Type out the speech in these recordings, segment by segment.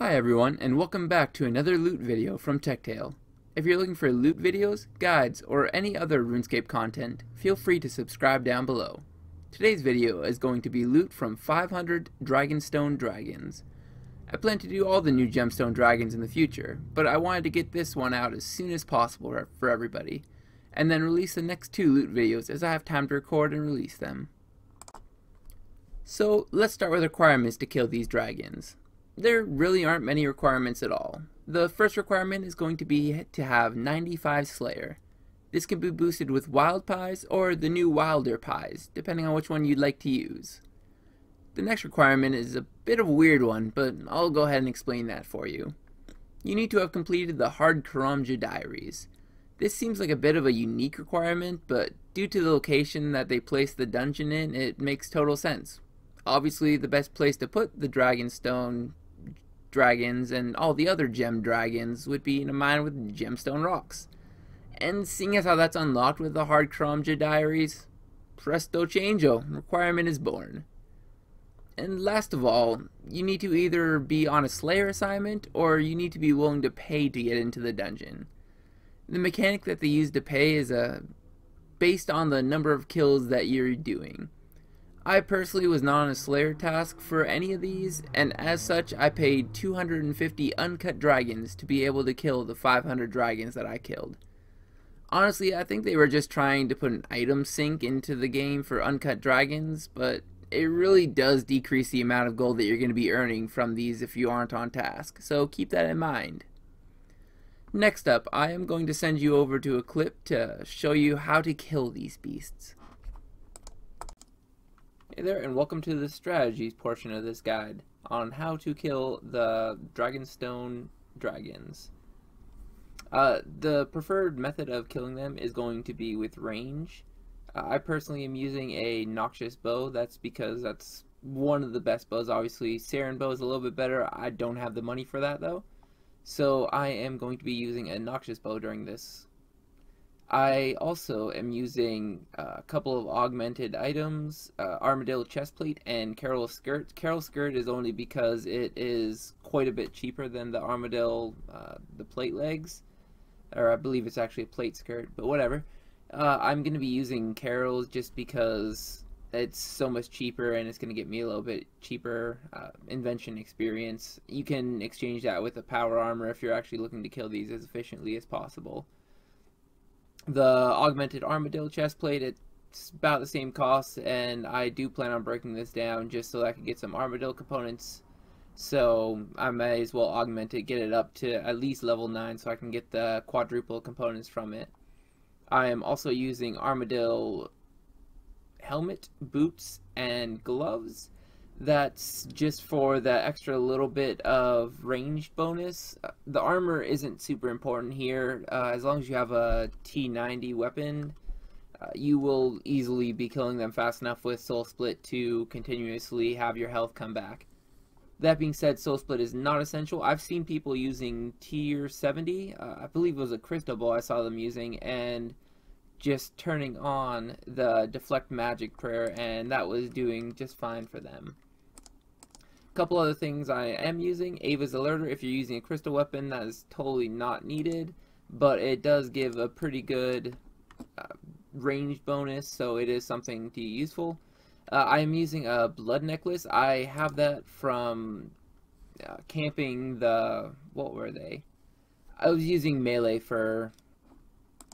Hi everyone, and welcome back to another loot video from TechTale. If you're looking for loot videos, guides, or any other RuneScape content, feel free to subscribe down below. Today's video is going to be loot from 500 dragonstone dragons. I plan to do all the new gemstone dragons in the future, but I wanted to get this one out as soon as possible for everybody, and then release the next two loot videos as I have time to record and release them. So let's start with requirements to kill these dragons. There really aren't many requirements at all. The first requirement is going to be to have 95 Slayer. This can be boosted with Wild Pies or the new Wilder Pies, depending on which one you'd like to use. The next requirement is a bit of a weird one, but I'll go ahead and explain that for you. You need to have completed the Hard Karamja Diaries. This seems like a bit of a unique requirement, but due to the location that they place the dungeon in, it makes total sense. Obviously, the best place to put the dragonstone dragons and all the other gem dragons would be in a mine with gemstone rocks. And seeing as how that's unlocked with the Hard Karamja Diaries, presto changeo, requirement is born. And last of all, you need to either be on a Slayer assignment or you need to be willing to pay to get into the dungeon. The mechanic that they use to pay is based on the number of kills that you're doing. I personally was not on a Slayer task for any of these, and as such I paid 250 uncut dragons to be able to kill the 500 dragons that I killed. Honestly, I think they were just trying to put an item sink into the game for uncut dragons, but it really does decrease the amount of gold that you're going to be earning from these if you aren't on task, so keep that in mind. Next up, I am going to send you over to a clip to show you how to kill these beasts. Hey there, and welcome to the strategies portion of this guide on how to kill the dragonstone dragons. The preferred method of killing them is going to be with range. I personally am using a noxious bow. That's because that's one of the best bows. Obviously, Saren bow is a little bit better. I don't have the money for that though, so I am going to be using a noxious bow during this. I also am using a couple of augmented items, Armadillo chestplate and Carol skirt. Carol skirt is only because it is quite a bit cheaper than the Armadillo, the plate legs, or I believe it's actually a plate skirt, but whatever. I'm going to be using Carol's just because it's so much cheaper and it's going to get me a little bit cheaper invention experience. You can exchange that with a power armor if you're actually looking to kill these as efficiently as possible. The augmented armadillo chestplate, it's about the same cost, and I do plan on breaking this down just so I can get some armadillo components. So I may as well augment it, get it up to at least level 9 so I can get the quadruple components from it. I am also using armadillo helmet, boots, and gloves. That's just for the extra little bit of range bonus. The armor isn't super important here. As long as you have a T90 weapon, you will easily be killing them fast enough with Soul Split to continuously have your health come back. That being said, Soul Split is not essential. I've seen people using tier 70. I believe it was a crystal ball I saw them using, and just turning on the deflect magic prayer, and that was doing just fine for them. Couple other things I am using. Ava's Alerter. If you're using a crystal weapon, that is totally not needed, but it does give a pretty good range bonus, so it is something to be useful. I am using a blood necklace. I have that from camping the... what were they? I was using melee for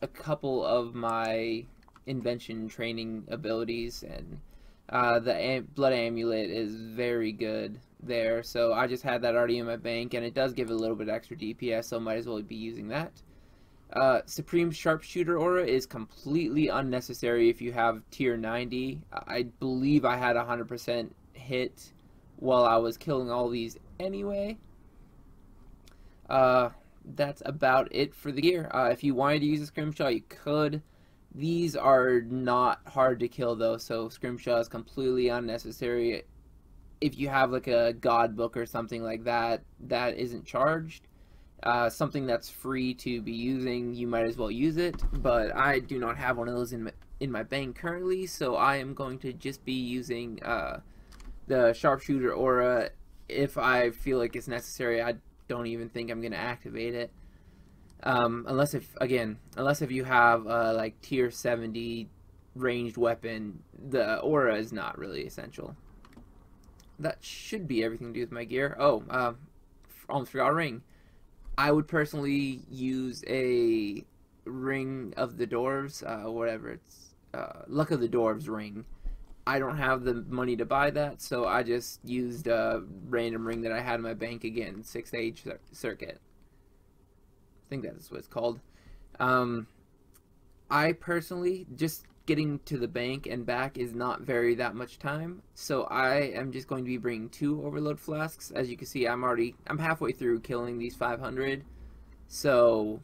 a couple of my invention training abilities, and the blood amulet is very good there, so I just had that already in my bank, and it does give a little bit extra DPS, so might as well be using that. Supreme Sharpshooter Aura is completely unnecessary if you have tier 90. I believe I had 100% hit while I was killing all these anyway. That's about it for the gear. If you wanted to use a Scrimshaw, you could. These are not hard to kill though, so Scrimshaw is completely unnecessary. If you have like a god book or something like that that isn't charged, something that's free to be using, you might as well use it, but I do not have one of those in my bank currently, so I am going to just be using the Sharpshooter Aura if I feel like it's necessary, I don't even think I'm going to activate it. Unless if you have like tier 70 ranged weapon, the aura is not really essential. That should be everything to do with my gear. Oh, almost forgot a ring. I would personally use a ring of the dwarves, whatever it's, luck of the dwarves ring. I don't have the money to buy that, so I just used a random ring that I had in my bank again, 6th circuit. I think that's what it's called. I personally, just getting to the bank and back is not that much time, so I am just going to be bringing 2 overload flasks. As you can see, I'm halfway through killing these 500, so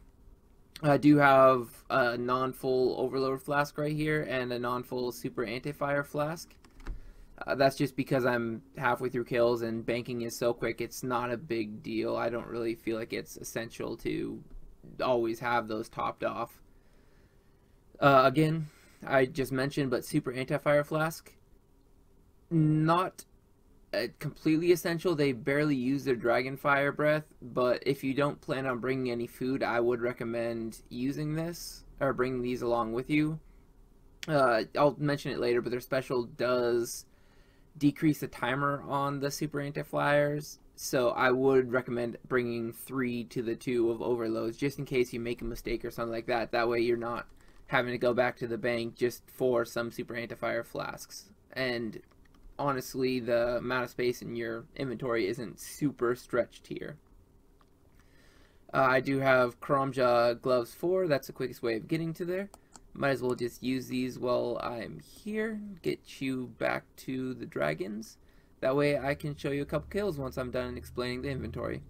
I do have a non-full overload flask right here and a non-full super anti-fire flask. That's just because I'm halfway through kills and banking is so quick, it's not a big deal. I don't really feel like it's essential to always have those topped off. Again, I just mentioned, but super anti-fire flask, not completely essential. They barely use their dragon fire breath, but if you don't plan on bringing any food, I would recommend using this or bringing these along with you. I'll mention it later, but their special does decrease the timer on the super anti-flyers, so I would recommend bringing 3 to the 2 of overloads just in case you make a mistake or something like that. That way you're not having to go back to the bank just for some super anti-fire flasks. And honestly, the amount of space in your inventory isn't super stretched here. I do have Karamja gloves 4. That's the quickest way of getting to there. Might as well just use these while I'm here. Get you back to the dragons. That way I can show you a couple kills once I'm done explaining the inventory.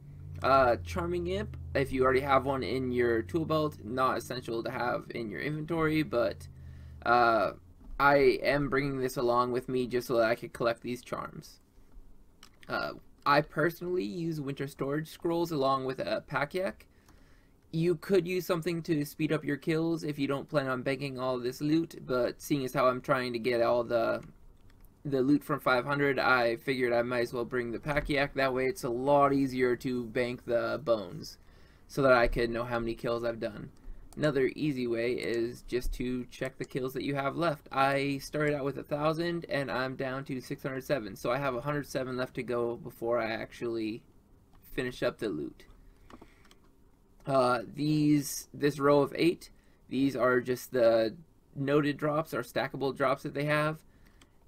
Charming Imp, if you already have one in your tool belt, not essential to have in your inventory, but I am bringing this along with me just so that I could collect these charms. I personally use winter storage scrolls along with a pack yak. You could use something to speed up your kills if you don't plan on banking all this loot, but seeing as how I'm trying to get all the loot from 500, I figured I might as well bring the pack yak. That way it's a lot easier to bank the bones so that I could know how many kills I've done. Another easy way is just to check the kills that you have left. I started out with 1,000 and I'm down to 607, so I have 107 left to go before I actually finish up the loot. This row of 8, these are just the noted drops or stackable drops that they have.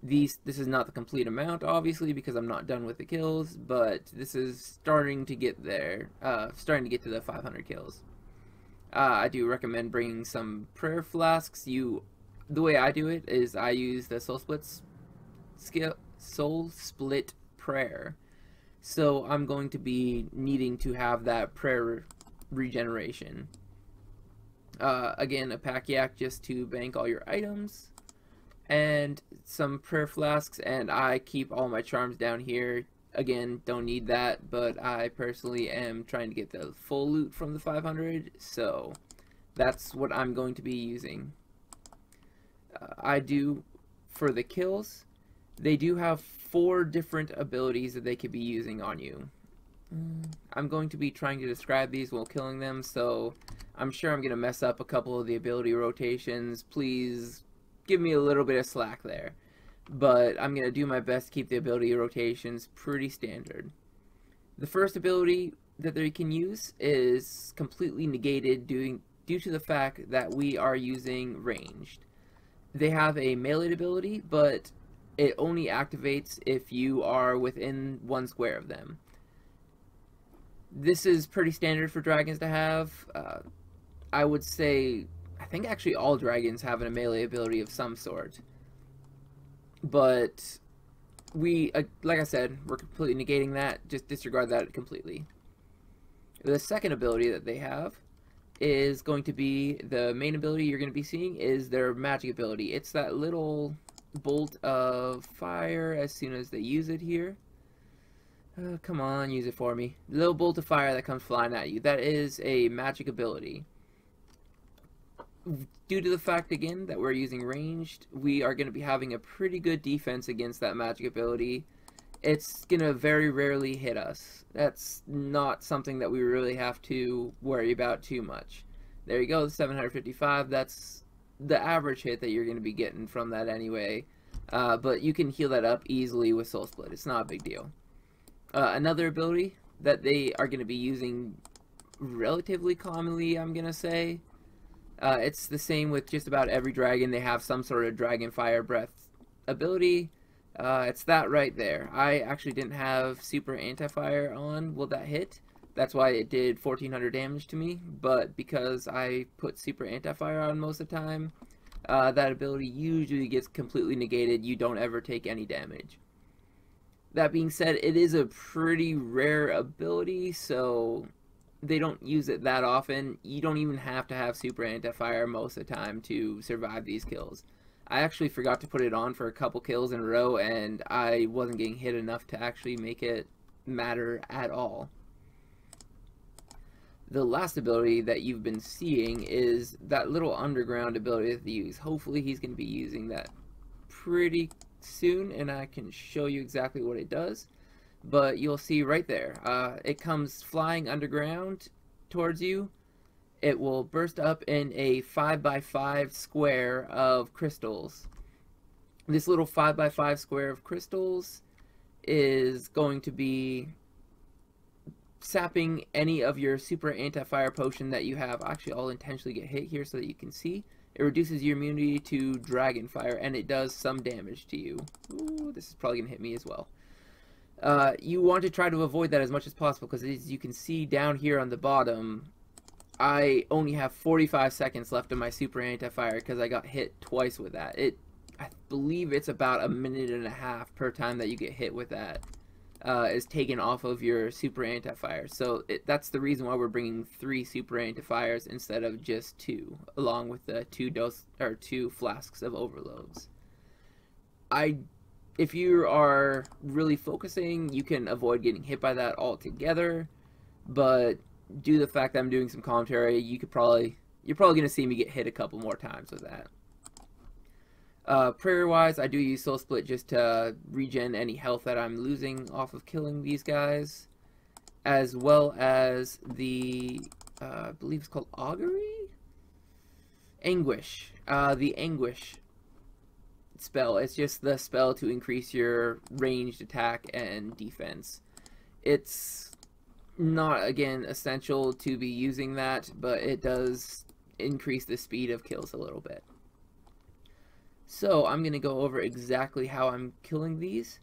This is not the complete amount, obviously, because I'm not done with the kills, but this is starting to get there, starting to get to the 500 kills. I do recommend bringing some prayer flasks. The way I do it is I use the soul split prayer. So I'm going to be needing to have that prayer regeneration. Again, a pack yak just to bank all your items, and some prayer flasks, and I keep all my charms down here. Again, don't need that, but I personally am trying to get the full loot from the 500, so that's what I'm going to be using. I do, for the kills, they do have 4 different abilities that they could be using on you. I'm going to be trying to describe these while killing them, so I'm sure I'm going to mess up a couple of the ability rotations. Please give me a little bit of slack there. But I'm going to do my best to keep the ability rotations pretty standard. The first ability that they can use is completely negated due to the fact that we are using ranged. They have a melee ability, but it only activates if you are within 1 square of them. This is pretty standard for dragons to have. I would say, I think actually all dragons have a melee ability of some sort. But we, like I said, we're completely negating that. Just disregard that completely. The second ability that they have is going to be, the main ability you're going to be seeing is their magic ability. It's that little bolt of fire as soon as they use it here. Come on, use it for me. The little bolt of fire that comes flying at you. That is a magic ability. Due to the fact, again, that we're using ranged, we are going to be having a pretty good defense against that magic ability. it's gonna very rarely hit us. That's not something that we really have to worry about too much. There you go, 755. That's the average hit that you're gonna be getting from that anyway. But you can heal that up easily with Soul Split. It's not a big deal. Another ability that they are going to be using relatively commonly, I'm going to say. It's the same with just about every dragon. They have some sort of Dragon Fire Breath ability. It's that right there. I actually didn't have Super Anti-Fire on. Will that hit? That's why it did 1400 damage to me. But because I put Super Anti-Fire on most of the time, that ability usually gets completely negated. You don't ever take any damage. That being said, it is a pretty rare ability, so they don't use it that often. You don't even have to have Super Anti-Fire most of the time to survive these kills. I actually forgot to put it on for a couple kills in a row, and I wasn't getting hit enough to actually make it matter at all. The last ability that you've been seeing is that little underground ability that they use. Hopefully he's going to be using that pretty soon, and I can show you exactly what it does. But you'll see right there, it comes flying underground towards you. It will burst up in a 5x5 square of crystals. This little 5x5 square of crystals is going to be sapping any of your Super Anti-Fire potion that you have. Actually, I'll intentionally get hit here so that you can see. It reduces your immunity to Dragon Fire, and it does some damage to you. Ooh, this is probably going to hit me as well. You want to try to avoid that as much as possible, because as you can see down here on the bottom, I only have 45 seconds left of my Super Anti-Fire because I got hit twice with that. I believe it's about a minute and a half per time that you get hit with that. Is taken off of your Super Anti-Fire. So that's the reason why we're bringing 3 Super Anti-Fires instead of just 2, along with the 2 flasks of overloads. If you are really focusing, you can avoid getting hit by that altogether, but due to the fact that I'm doing some commentary, you're probably going to see me get hit a couple more times with that. Prayer-wise, I do use Soul Split just to regen any health that I'm losing off of killing these guys, as well as the, I believe it's called Augury? Anguish. The Anguish spell. It's just the spell to increase your ranged attack and defense. It's not, again, essential to be using that, but it does increase the speed of kills a little bit. So I'm going to go over exactly how I'm killing these.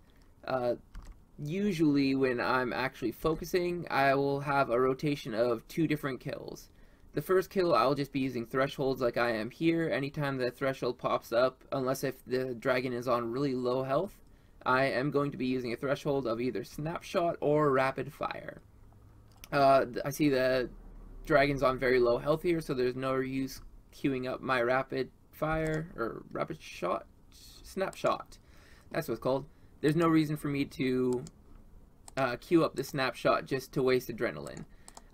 Usually when I'm actually focusing, I will have a rotation of 2 different kills. The first kill, I'll just be using thresholds like I am here. Anytime the threshold pops up, unless if the dragon is on really low health, I am going to be using a threshold of either snapshot or rapid fire. I see the dragon's on very low health here, so there's no use queuing up my rapid fire or snapshot. That's what it's called. There's no reason for me to queue up the snapshot just to waste adrenaline.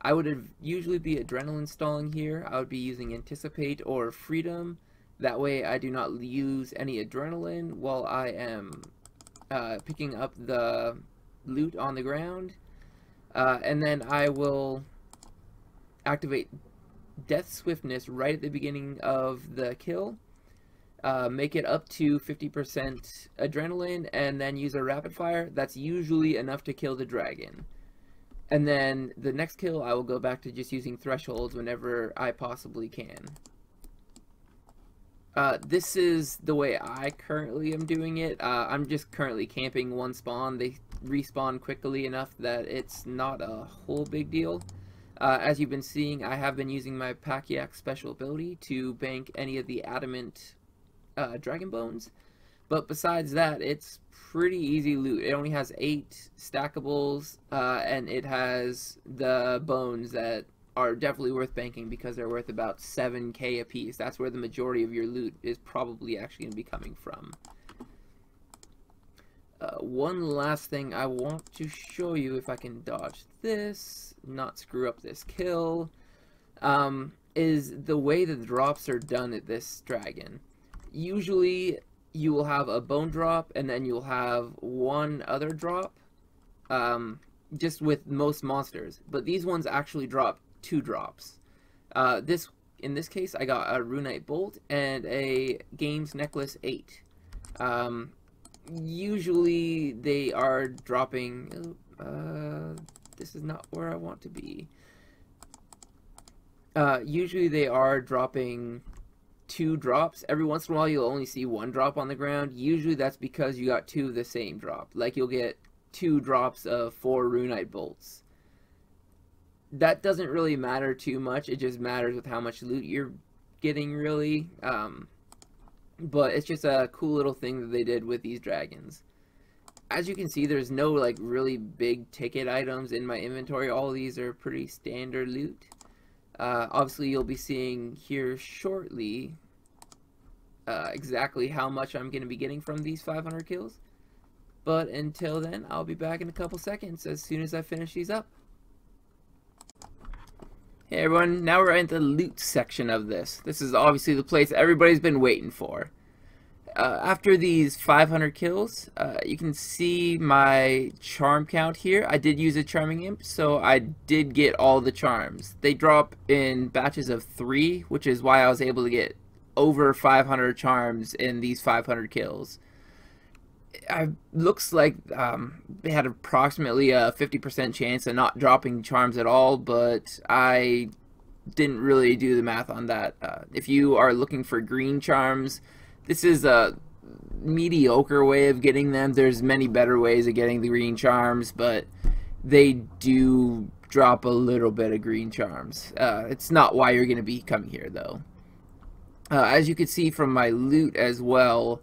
I would usually be adrenaline stalling here. I would be using anticipate or freedom. That way I do not use any adrenaline while I am picking up the loot on the ground. And then I will activate Death Swiftness right at the beginning of the kill, make it up to 50% adrenaline, and then use a rapid fire. That's usually enough to kill the dragon. And then the next kill, I will go back to just using thresholds whenever I possibly can. This is the way I currently am doing it. I'm just currently camping one spawn. They respawn quickly enough that it's not a whole big deal. As you've been seeing, I have been using my Pakiak special ability to bank any of the adamant dragon bones. But besides that, it's pretty easy loot. It only has 8 stackables, and it has the bones that are definitely worth banking because they're worth about 7k a piece. That's where the majority of your loot is probably actually going to be coming from. One last thing I want to show you, if I can dodge this, not screw up this kill, is the way the drops are done at this dragon. Usually you will have a bone drop, and then you'll have one other drop, just with most monsters. But these ones actually drop 2 drops. In this case, I got a Runite Bolt and a Games Necklace 8. Usually they are dropping... this is not where I want to be. Usually they are dropping 2 drops. Every once in a while you'll only see 1 drop on the ground. Usually that's because you got 2 of the same drop. Like you'll get 2 drops of 4 Runite Bolts. That doesn't really matter too much. It just matters with how much loot you're getting, really. But it's just a cool little thing that they did with these dragons. As you can see, there's no like really big ticket items in my inventory. All of these are pretty standard loot. Obviously, you'll be seeing here shortly exactly how much I'm going to be getting from these 500 kills. But until then, I'll be back in a couple seconds as soon as I finish these up. Hey everyone, now we're in the loot section of this. This is obviously the place everybody's been waiting for. After these 500 kills, you can see my charm count here. I did use a charming imp, so I did get all the charms. They drop in batches of 3, which is why I was able to get over 500 charms in these 500 kills. Looks like they had approximately a 50% chance of not dropping charms at all, but I didn't really do the math on that. If you are looking for green charms, this is a mediocre way of getting them. There's many better ways of getting the green charms, but they do drop a little bit of green charms. It's not why you're going to be coming here, though. As you can see from my loot as well,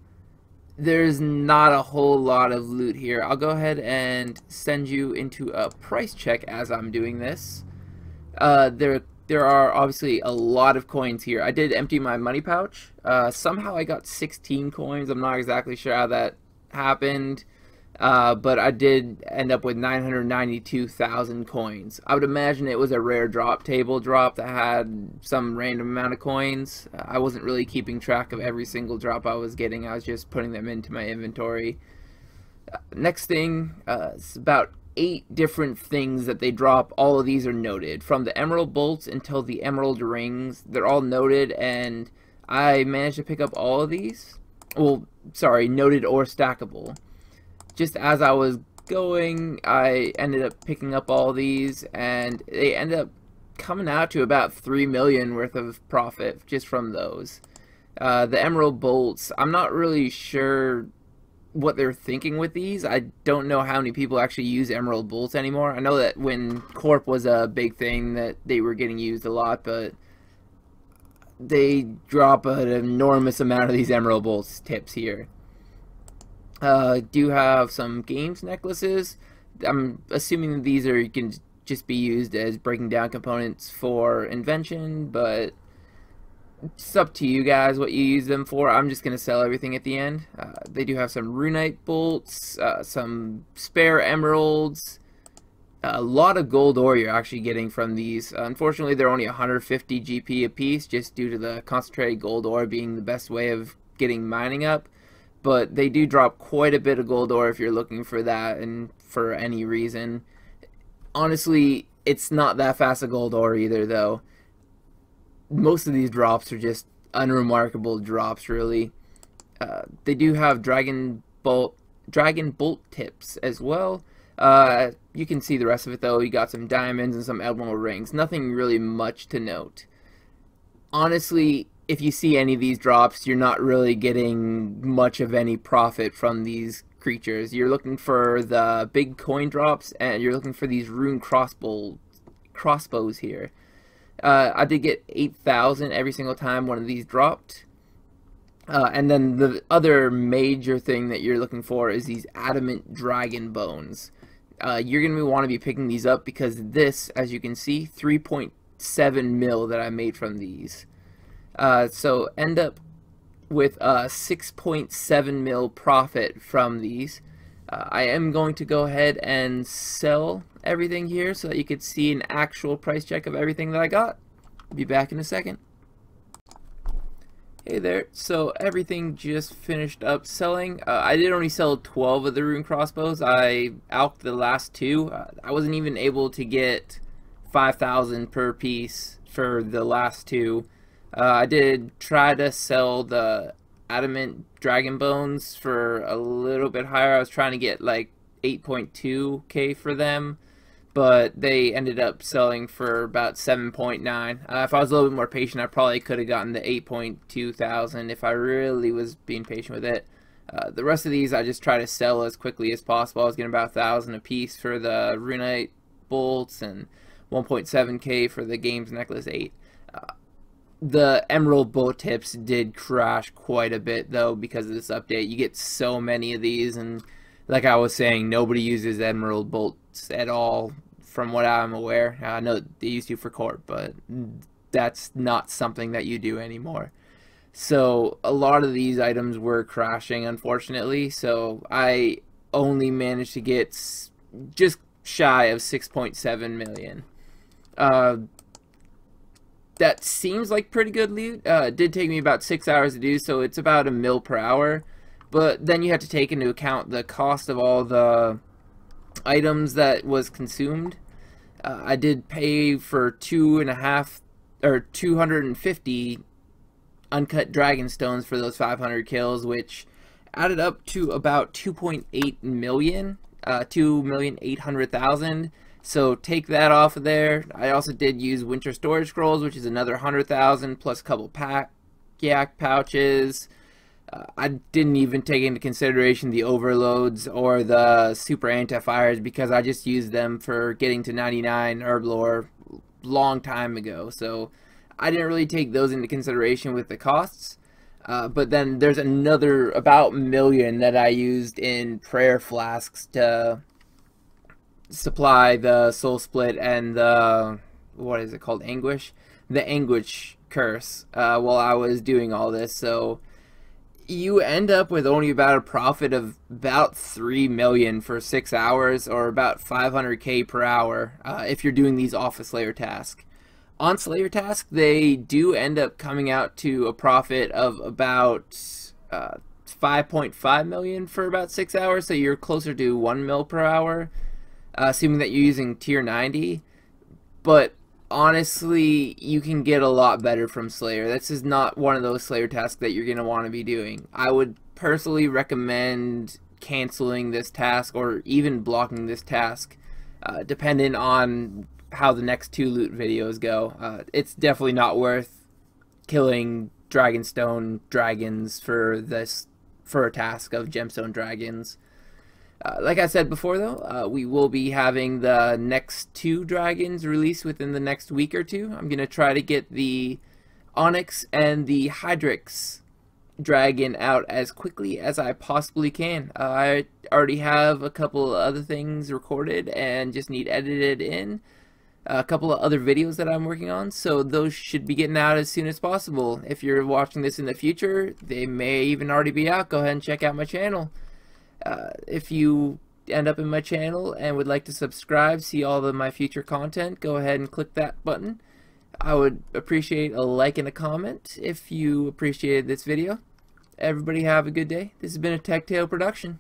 there's not a whole lot of loot here. I'll go ahead and send you into a price check as I'm doing this. There are obviously a lot of coins here. I did empty my money pouch. Somehow I got 16 coins. I'm not exactly sure how that happened. But I did end up with 992,000 coins. I would imagine it was a rare drop table drop that had some random amount of coins. I wasn't really keeping track of every single drop I was getting. I was just putting them into my inventory. Next thing, it's about 8 different things that they drop. All of these are noted. From the emerald bolts until the emerald rings, they're all noted, and I managed to pick up all of these. Well, sorry, noted or stackable. Just as I was going, I ended up picking up all these, and they ended up coming out to about 3 million worth of profit just from those. The emerald bolts, I'm not really sure what they're thinking with these. I don't know how many people actually use emerald bolts anymore. I know that when Corp was a big thing that they were getting used a lot, but they drop an enormous amount of these emerald bolts tips here. Do have some games necklaces. I'm assuming that these can just be used as breaking down components for invention, but it's up to you guys what you use them for. I'm just going to sell everything at the end. They do have some runite bolts, some spare emeralds, a lot of gold ore you're actually getting from these. Unfortunately, they're only 150 GP a piece, just due to the concentrated gold ore being the best way of getting mining up. But they do drop quite a bit of gold ore if you're looking for that and for any reason. Honestly, it's not that fast a gold ore either, though. Most of these drops are just unremarkable drops, really. They do have dragon bolt tips as well. You can see the rest of it, though. You got some diamonds and some emerald rings. Nothing really much to note. Honestly, if you see any of these drops, you're not really getting much of any profit from these creatures. You're looking for the big coin drops, and you're looking for these rune crossbows here. I did get 8,000 every single time one of these dropped. And then the other major thing that you're looking for is these adamant dragon bones. You're going to want to be picking these up because this, as you can see, 3.7 mil that I made from these. So end up with a 6.7 mil profit from these. I am going to go ahead and sell everything here so that you could see an actual price check of everything that I got. Be back in a second. Hey there, so everything just finished up selling. I did only sell 12 of the rune crossbows. I outed the last two. I wasn't even able to get 5,000 per piece for the last two. I did try to sell the adamant dragon bones for a little bit higher. I was trying to get like 8.2k for them, but they ended up selling for about 7.9. If I was a little bit more patient, I probably could have gotten the 8.2 thousand if I really was being patient with it. The rest of these I just try to sell as quickly as possible. I was getting about 1,000 a piece for the runite bolts and 1.7k for the games necklace 8. The emerald bolt tips did crash quite a bit though because of this update. You get so many of these, and like I was saying, nobody uses emerald bolts at all from what I'm aware. I know they used to for court, but that's not something that you do anymore. So a lot of these items were crashing, unfortunately, so I only managed to get just shy of 6.7 million. That seems like pretty good loot. It did take me about 6 hours to do, so it's about 1 mil per hour. But then you have to take into account the cost of all the items that was consumed. I did pay for 250 uncut dragonstones for those 500 kills, which added up to about 2.8 million, 2,800,000. So take that off of there. I also did use winter storage scrolls, which is another 100,000 plus a couple yak pouches. I didn't even take into consideration the overloads or the super anti-fires because I just used them for getting to 99 herb lore long time ago. So I didn't really take those into consideration with the costs. But then there's another about 1 million that I used in prayer flasks to supply the soul split and the, what is it called, anguish? The anguish curse while I was doing all this. So you end up with only about a profit of about 3 million for 6 hours, or about 500k per hour if you're doing these off a Slayer task. On Slayer task, they do end up coming out to a profit of about 5.5 million for about 6 hours, so you're closer to 1 mil per hour, assuming that you're using tier 90. But honestly, you can get a lot better from Slayer. This is not one of those Slayer tasks that you're going to want to be doing. I would personally recommend canceling this task or even blocking this task, depending on how the next 2 loot videos go. It's definitely not worth killing dragonstone dragons for a task of gemstone dragons. Like I said before, though, we will be having the next 2 dragons released within the next week or 2. I'm going to try to get the Onyx and the Hydrix dragon out as quickly as I possibly can. I already have a couple of other things recorded and just need edited in. A couple of other videos that I'm working on, so those should be getting out as soon as possible. If you're watching this in the future, they may even already be out. Go ahead and check out my channel. If you end up in my channel and would like to subscribe, see all of my future content, go ahead and click that button. I would appreciate a like and a comment if you appreciated this video. Everybody have a good day. This has been a TechTale production.